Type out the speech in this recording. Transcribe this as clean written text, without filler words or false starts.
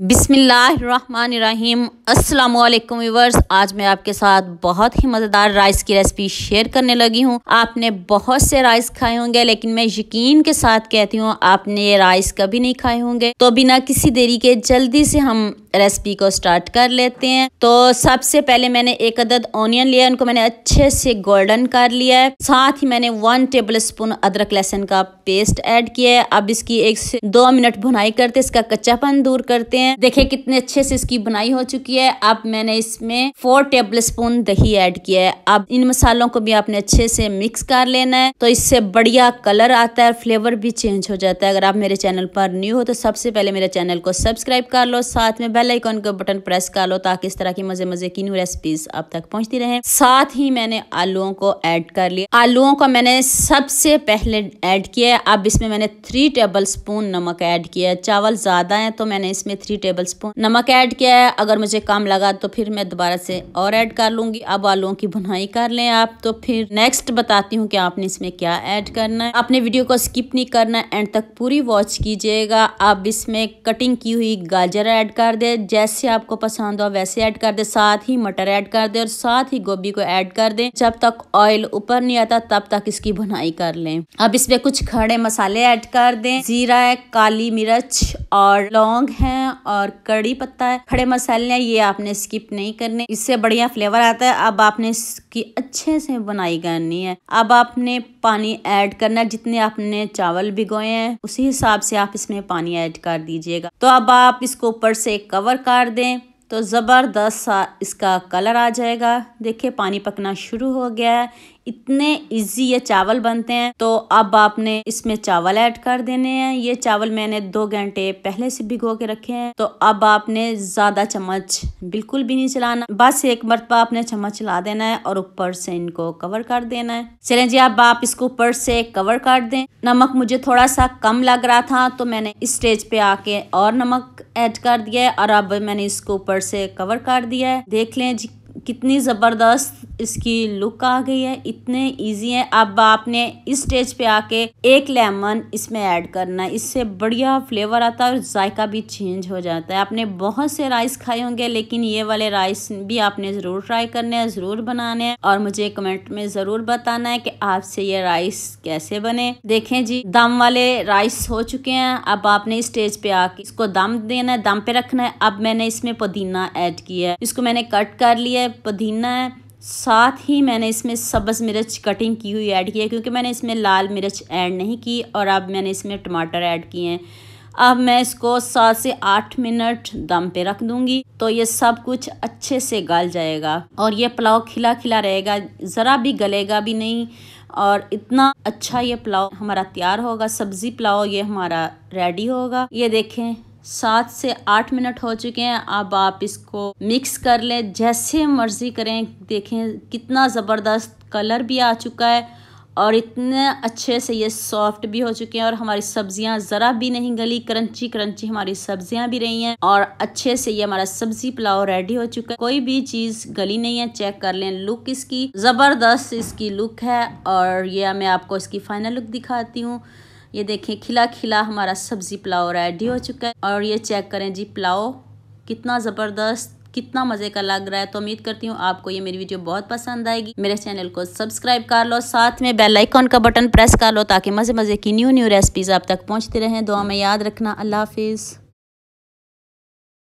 बिस्मिल्लाहिर्रहमानिर्रहीम। अस्सलाम वालेकुम व्यूअर्स, आज मैं आपके साथ बहुत ही मज़ेदार राइस की रेसिपी शेयर करने लगी हूँ। आपने बहुत से राइस खाए होंगे, लेकिन मैं यकीन के साथ कहती हूँ आपने ये राइस कभी नहीं खाए होंगे। तो बिना किसी देरी के जल्दी से हम रेसिपी को स्टार्ट कर लेते हैं। तो सबसे पहले मैंने एक अदद ऑनियन लिया, उनको मैंने अच्छे से गोल्डन कर लिया है। साथ ही मैंने 1 टेबल स्पून अदरक लहसुन का पेस्ट ऐड किया है। अब इसकी 1 से 2 मिनट भुनाई करते, इसका कच्चापन दूर करते हैं। देखिए कितने अच्छे से इसकी बुनाई हो चुकी है। अब मैंने इसमें 4 टेबल स्पून दही ऐड किया है। अब इन मसालों को भी आपने अच्छे से मिक्स कर लेना है, तो इससे बढ़िया कलर आता है और फ्लेवर भी चेंज हो जाता है। अगर आप मेरे चैनल पर न्यू हो तो सबसे पहले मेरे चैनल को सब्सक्राइब कर लो, साथ में बेल आइकन का बटन प्रेस कर लो, ताकि इस तरह की मजे मजे की न्यू रेसिपीज आप तक पहुंचती रहे। साथ ही मैंने आलूओं को ऐड कर लिया। आलूओं को मैंने सबसे पहले ऐड किया है। अब इसमें मैंने 3 टेबल स्पून नमक ऐड किया है। चावल ज्यादा है तो मैंने इसमें 3 टेबल स्पून नमक ऐड किया है। अगर मुझे कम लगा तो फिर मैं दोबारा से और ऐड कर लूंगी। अब आलूओं की भुनाई कर लें आप। तो फिर नेक्स्ट बताती हूँ कि आपने इसमें क्या ऐड करना है। अपने वीडियो को स्किप नहीं करना, एंड तक पूरी वॉच कीजिएगा। अब इसमें कटिंग की हुई गाजर ऐड कर दे, जैसे आपको पसंद हो वैसे ऐड कर दे। साथ ही मटर ऐड कर दे और साथ ही गोभी को ऐड कर दे। जब तक ऑयल ऊपर नहीं आता तब तक इसकी भुनाई कर लें। अब इसमें कुछ खड़े मसाले ऐड कर दें। जीरा है, काली मिर्च और लौंग है और कड़ी पत्ता है। खड़े मसाले हैं, ये आपने स्किप नहीं करने, इससे बढ़िया फ्लेवर आता है। अब आपने इसकी अच्छे से बुनाई करनी है। अब आपने पानी ऐड करना है, जितने आपने चावल भिगोए हैं उसी हिसाब से आप इसमें पानी ऐड कर दीजिएगा। तो अब आप इसको ऊपर से कवर कर दें तो ज़बरदस्त सा इसका कलर आ जाएगा। देखिए पानी पकना शुरू हो गया है। इतने इजी ये चावल बनते हैं। तो अब आपने इसमें चावल ऐड कर देने हैं। ये चावल मैंने 2 घंटे पहले से भिगो के रखे हैं। तो अब आपने ज्यादा चम्मच बिल्कुल भी नहीं चलाना, बस एक मरतबा आपने चम्मच चला देना है और ऊपर से इनको कवर कर देना है। चलें जी, अब आप इसको ऊपर से कवर कर दें। नमक मुझे थोड़ा सा कम लग रहा था तो मैंने इस स्टेज पे आके और नमक ऐड कर दिया है और अब मैंने इसको ऊपर से कवर कर दिया है। देख लें जी कितनी ज़बरदस्त इसकी लुक आ गई है। इतने इजी है। अब आपने इस स्टेज पे आके 1 लेमन इसमें ऐड करना है, इससे बढ़िया फ्लेवर आता है और जायका भी चेंज हो जाता है। आपने बहुत से राइस खाए होंगे, लेकिन ये वाले राइस भी आपने ज़रूर ट्राई करने हैं, ज़रूर बनाने हैं और मुझे कमेंट में ज़रूर बताना है कि आपसे ये राइस कैसे बने। देखें जी, दम वाले राइस हो चुके हैं। अब आपने इस स्टेज पे आके इसको दम देना है, दम पे रखना है। अब मैंने इसमें पुदीना ऐड किया है, इसको मैंने कट कर लिया है। पुदीना है, साथ ही मैंने इसमें सब्ज़ मिर्च कटिंग की हुई ऐड की है, क्योंकि मैंने इसमें लाल मिर्च ऐड नहीं की। और अब मैंने इसमें टमाटर ऐड किए हैं। अब मैं इसको 7 से 8 मिनट दम पे रख दूंगी, तो ये सब कुछ अच्छे से गल जाएगा और ये पुलाव खिला खिला रहेगा, ज़रा भी गलेगा भी नहीं। और इतना अच्छा ये पुलाव हमारा तैयार होगा। सब्ज़ी पुलाव ये हमारा रेडी होगा। ये देखें 7 से 8 मिनट हो चुके हैं। अब आप इसको मिक्स कर लें, जैसे मर्जी करें। देखें कितना ज़बरदस्त कलर भी आ चुका है और इतने अच्छे से ये सॉफ्ट भी हो चुके हैं और हमारी सब्जियां ज़रा भी नहीं गली, क्रंची क्रंची हमारी सब्जियां भी रही हैं और अच्छे से ये हमारा सब्जी पुलाव रेडी हो चुका है। कोई भी चीज़ गली नहीं है। चेक कर लें लुक इसकी, ज़बरदस्त इसकी लुक है। और ये मैं आपको इसकी फाइनल लुक दिखाती हूँ। ये देखें खिला खिला हमारा सब्जी पुलाव रेडी हो चुका है। और ये चेक करें जी, पुलाव कितना ज़बरदस्त, कितना मज़े का लग रहा है। तो उम्मीद करती हूँ आपको ये मेरी वीडियो बहुत पसंद आएगी। मेरे चैनल को सब्सक्राइब कर लो, साथ में बेल आइकन का बटन प्रेस कर लो, ताकि मज़े मज़े की न्यू रेसिपीज़ आप तक पहुँचती रहें। दुआ में याद रखना। अल्लाह हाफिज़।